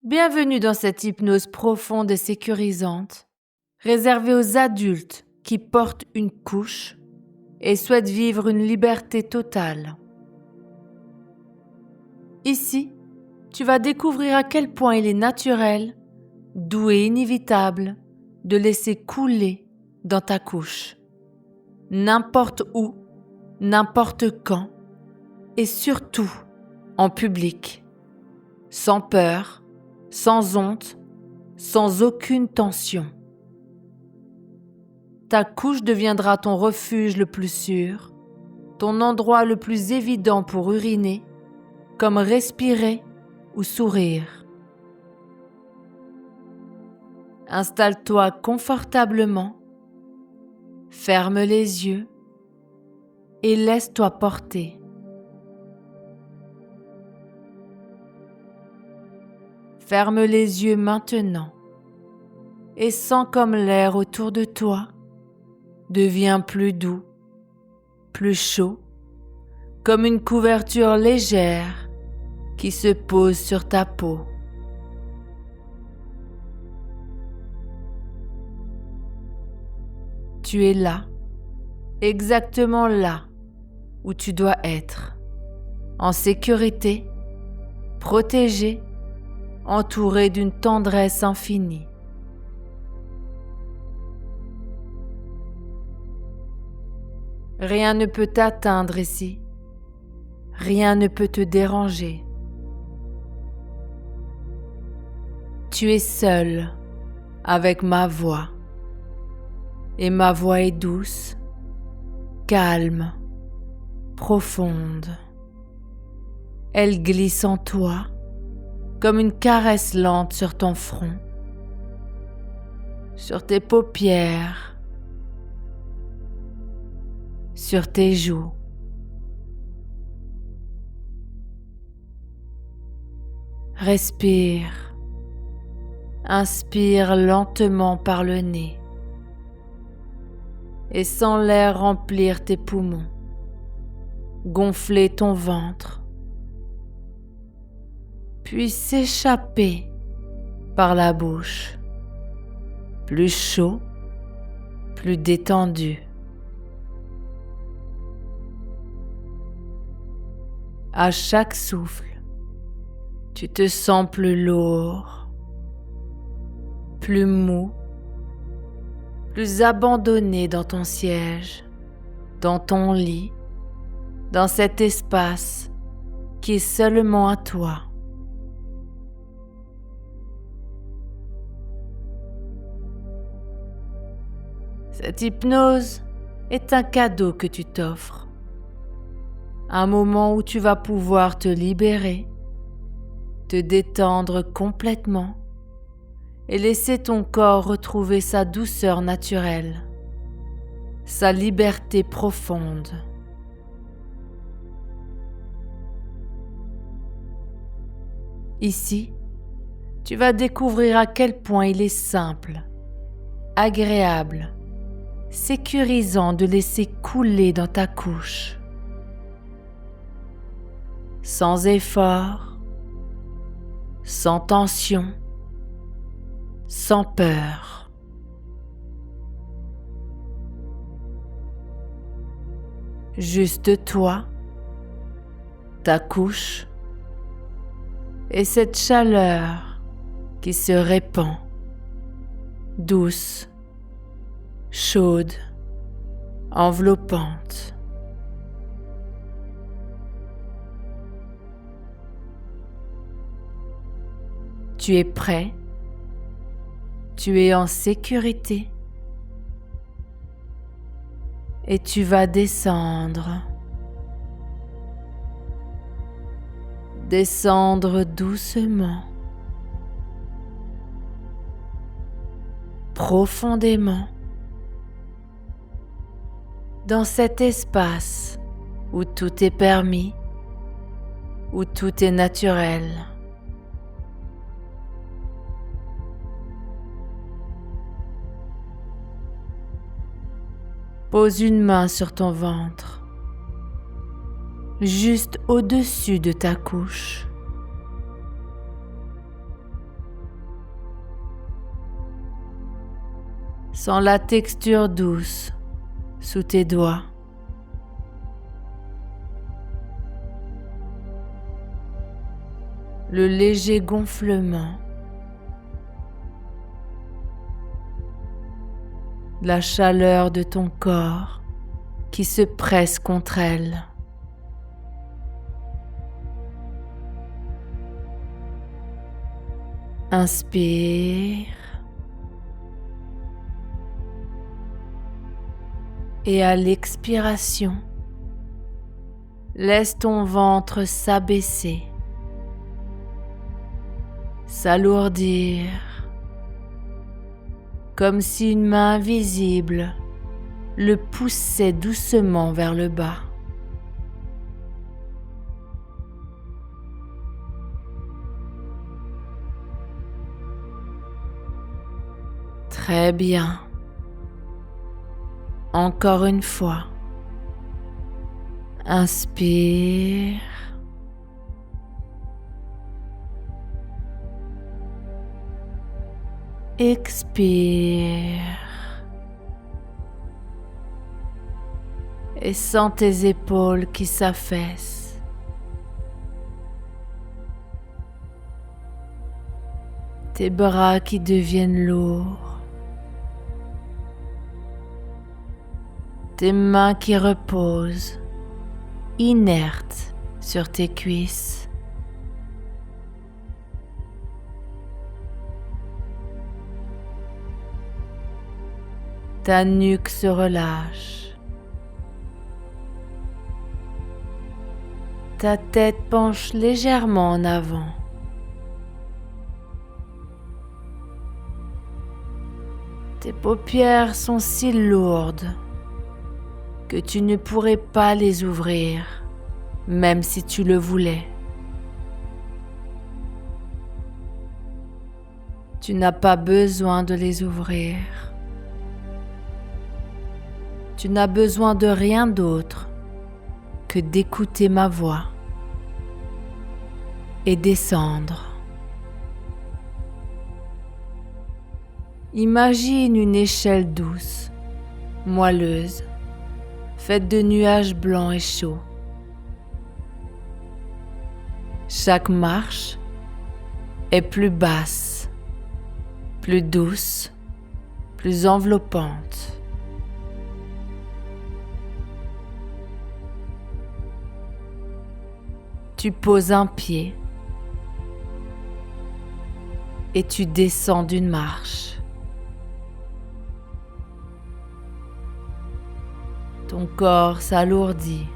Bienvenue dans cette hypnose profonde et sécurisante, réservée aux adultes qui portent une couche et souhaitent vivre une liberté totale. Ici, tu vas découvrir à quel point il est naturel, doux et inévitable de laisser couler dans ta couche, n'importe où, n'importe quand, et surtout en public, sans peur, sans honte, sans aucune tension. Ta couche deviendra ton refuge le plus sûr, ton endroit le plus évident pour uriner, comme respirer ou sourire. Installe-toi confortablement, ferme les yeux et laisse-toi porter. Ferme les yeux maintenant et sens comme l'air autour de toi devient plus doux, plus chaud, comme une couverture légère qui se pose sur ta peau. Tu es là, exactement là où tu dois être, en sécurité, protégé, entouré d'une tendresse infinie. Rien ne peut t'atteindre ici, rien ne peut te déranger. Tu es seul avec ma voix, et ma voix est douce, calme, profonde. Elle glisse en toi comme une caresse lente sur ton front, sur tes paupières, sur tes joues. Respire, inspire lentement par le nez et sens l'air remplir tes poumons, gonfler ton ventre, puis s'échapper par la bouche, plus chaud, plus détendu. À chaque souffle, tu te sens plus lourd, plus mou, plus abandonné dans ton siège, dans ton lit, dans cet espace qui est seulement à toi. Cette hypnose est un cadeau que tu t'offres. Un moment où tu vas pouvoir te libérer, te détendre complètement et laisser ton corps retrouver sa douceur naturelle, sa liberté profonde. Ici, tu vas découvrir à quel point il est simple, agréable, sécurisant de laisser couler dans ta couche. Sans effort, sans tension, sans peur. Juste toi, ta couche et cette chaleur qui se répand, douce, chaude, enveloppante. Tu es prêt, tu es en sécurité et tu vas descendre. Descendre doucement, profondément, dans cet espace où tout est permis, où tout est naturel. Pose une main sur ton ventre, juste au-dessus de ta couche. Sens la texture douce sous tes doigts. Le léger gonflement. La chaleur de ton corps qui se presse contre elle. Inspire. Et à l'expiration, laisse ton ventre s'abaisser, s'alourdir, comme si une main invisible le poussait doucement vers le bas. Très bien. Encore une fois. Inspire. Expire. Et sens tes épaules qui s'affaissent. Tes bras qui deviennent lourds. Tes mains qui reposent, inertes sur tes cuisses. Ta nuque se relâche. Ta tête penche légèrement en avant. Tes paupières sont si lourdes que tu ne pourrais pas les ouvrir, même si tu le voulais. Tu n'as pas besoin de les ouvrir. Tu n'as besoin de rien d'autre que d'écouter ma voix et descendre. Imagine une échelle douce, moelleuse, faite de nuages blancs et chauds. Chaque marche est plus basse, plus douce, plus enveloppante. Tu poses un pied et tu descends d'une marche. Ton corps s'alourdit.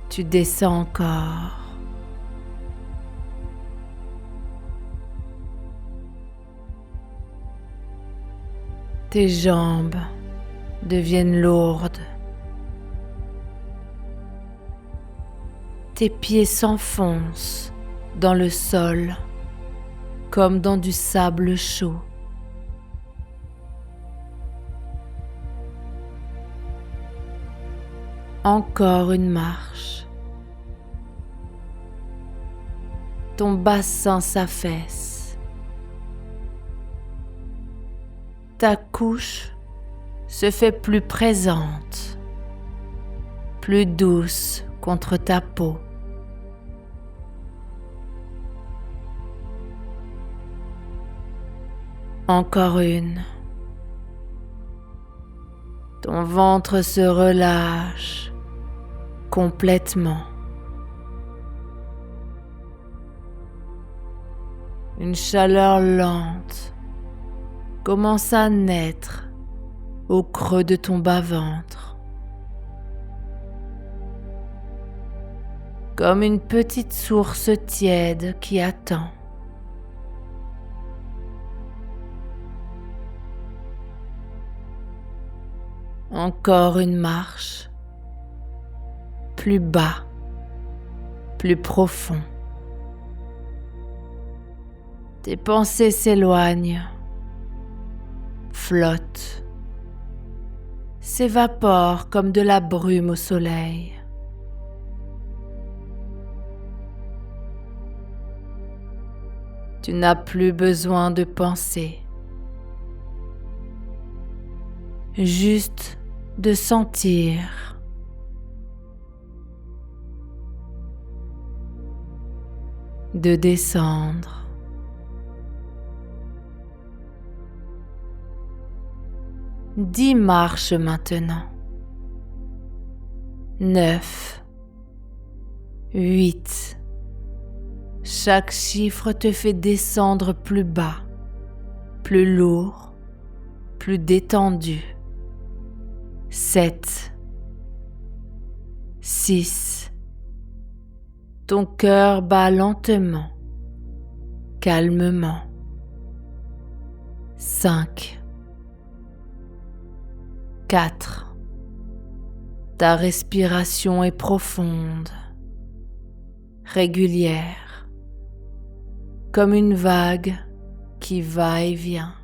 Tu descends encore. Tes jambes deviennent lourdes. Tes pieds s'enfoncent dans le sol comme dans du sable chaud. Encore une marche. Ton bassin s'affaisse. Ta couche se fait plus présente, plus douce contre ta peau. Encore une. Ton ventre se relâche complètement. Une chaleur lente commence à naître au creux de ton bas-ventre. Comme une petite source tiède qui attend. Encore une marche, plus bas, plus profond. Tes pensées s'éloignent, flottent, s'évaporent comme de la brume au soleil. Tu n'as plus besoin de penser, juste de sentir. De descendre. Dix marches maintenant. 9, 8. Chaque chiffre te fait descendre plus bas, plus lourd, plus détendu. 7, 6. Ton cœur bat lentement, calmement. 5, 4. Ta respiration est profonde, régulière, comme une vague qui va et vient.